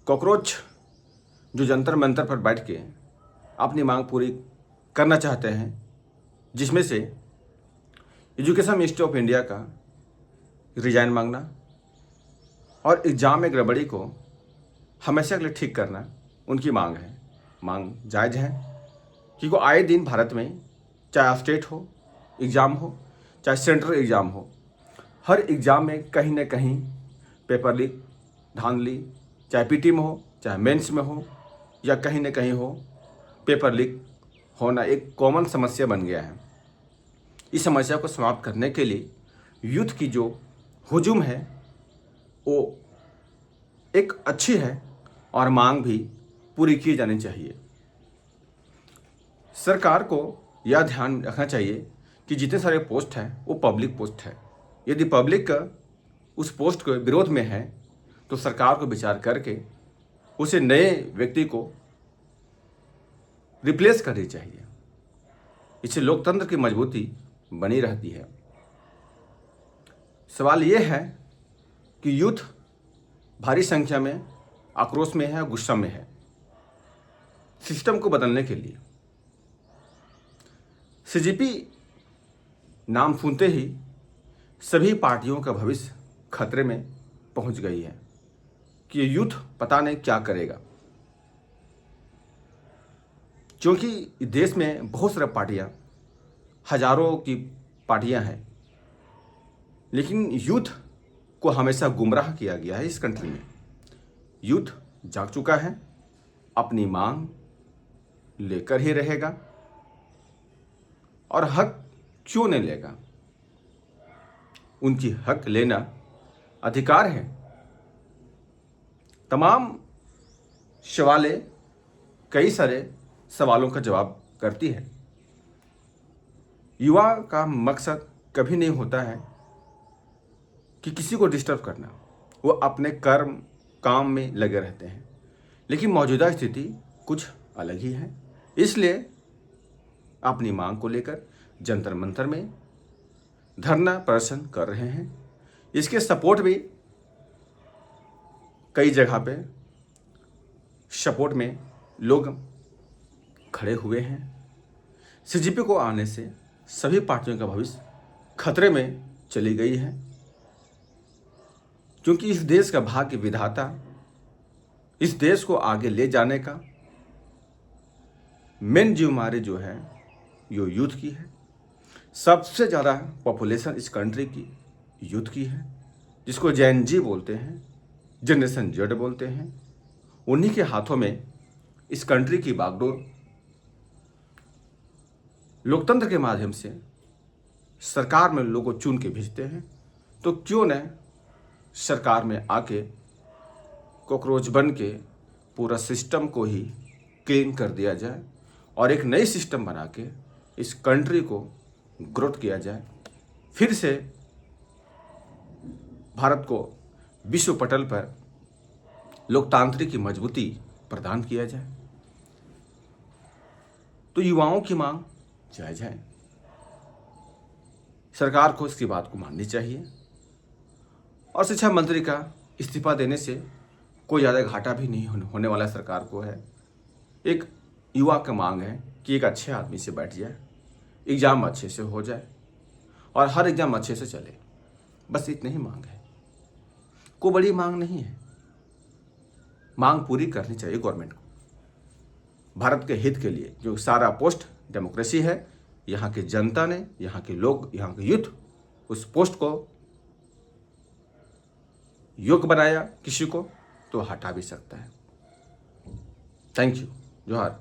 Cockroach जो जंतर मंतर पर बैठ के अपनी मांग पूरी करना चाहते हैं, जिसमें से एजुकेशन मिनिस्ट्री ऑफ इंडिया का रिजाइन मांगना और एग्ज़ाम में गड़बड़ी को हमेशा के लिए ठीक करना उनकी मांग है। मांग जायज़ है क्योंकि आए दिन भारत में चाहे स्टेट हो एग्ज़ाम हो, चाहे सेंट्रल एग्ज़ाम हो, हर एग्ज़ाम में कहीं ना कहीं पेपर लीक, धांधली, चाहे पीटी में हो, चाहे मेंस में हो, या कहीं ना कहीं हो, पेपर लीक होना एक कॉमन समस्या बन गया है। इस समस्या को समाप्त करने के लिए यूथ की जो हुजूम है वो एक अच्छी है और मांग भी पूरी की जानी चाहिए। सरकार को यह ध्यान रखना चाहिए कि जितने सारे पोस्ट हैं वो पब्लिक पोस्ट है। यदि पब्लिक उस पोस्ट के विरोध में है तो सरकार को विचार करके उसे नए व्यक्ति को रिप्लेस करनी चाहिए। इससे लोकतंत्र की मजबूती बनी रहती है। सवाल ये है कि यूथ भारी संख्या में आक्रोश में है, गुस्सा में है सिस्टम को बदलने के लिए। सीजेपी नाम सुनते ही सभी पार्टियों का भविष्य खतरे में पहुंच गई है कि यूथ पता नहीं क्या करेगा, क्योंकि देश में बहुत सारी पार्टियां, हजारों की पार्टियां हैं, लेकिन यूथ को हमेशा गुमराह किया गया है। इस कंट्री में यूथ जाग चुका है, अपनी मांग लेकर ही रहेगा और हक क्यों नहीं लेगा। उनकी हक लेना अधिकार है। तमाम सवालें कई सारे सवालों का जवाब करती है। युवा का मकसद कभी नहीं होता है कि किसी को डिस्टर्ब करना, वो अपने काम में लगे रहते हैं। लेकिन मौजूदा स्थिति कुछ अलग ही है, इसलिए अपनी मांग को लेकर जंतर मंतर में धरना प्रदर्शन कर रहे हैं। इसके सपोर्ट भी कई जगह पे सपोर्ट में लोग खड़े हुए हैं। सीजेपी को आने से सभी पार्टियों का भविष्य खतरे में चली गई है, क्योंकि इस देश का भाग्य विधाता इस देश को आगे ले जाने का मेन जिम्मेदारी जो है यो यूथ की है। सबसे ज़्यादा पॉपुलेशन इस कंट्री की यूथ की है, जिसको जेन जी बोलते हैं, जनरेशन जेड बोलते हैं। उन्हीं के हाथों में इस कंट्री की बागडोर लोकतंत्र के माध्यम से सरकार में लोगों को चुन के भेजते हैं। तो क्यों न सरकार में आके कॉकरोच बन के पूरा सिस्टम को ही क्लीन कर दिया जाए और एक नई सिस्टम बना के इस कंट्री को ग्रोथ किया जाए, फिर से भारत को विश्व पटल पर लोकतांत्रिक की मजबूती प्रदान किया जाए। तो युवाओं की मांग जायज है, सरकार को इसकी बात को माननी चाहिए और शिक्षा मंत्री का इस्तीफा देने से कोई ज़्यादा घाटा भी नहीं होने वाला सरकार को है। एक युवा का मांग है कि एक अच्छे आदमी से बैठ जाए, एग्ज़ाम अच्छे से हो जाए और हर एग्ज़ाम अच्छे से चले, बस इतनी ही मांग है। कोई बड़ी मांग नहीं है। मांग पूरी करनी चाहिए गवर्नमेंट को। भारत के हित के लिए जो सारा पोस्ट डेमोक्रेसी है, यहाँ की जनता ने, यहाँ के लोग, यहाँ के यूथ उस पोस्ट को योग्य बनाया किसी को तो हटा भी सकता है। Thank you. जोहार।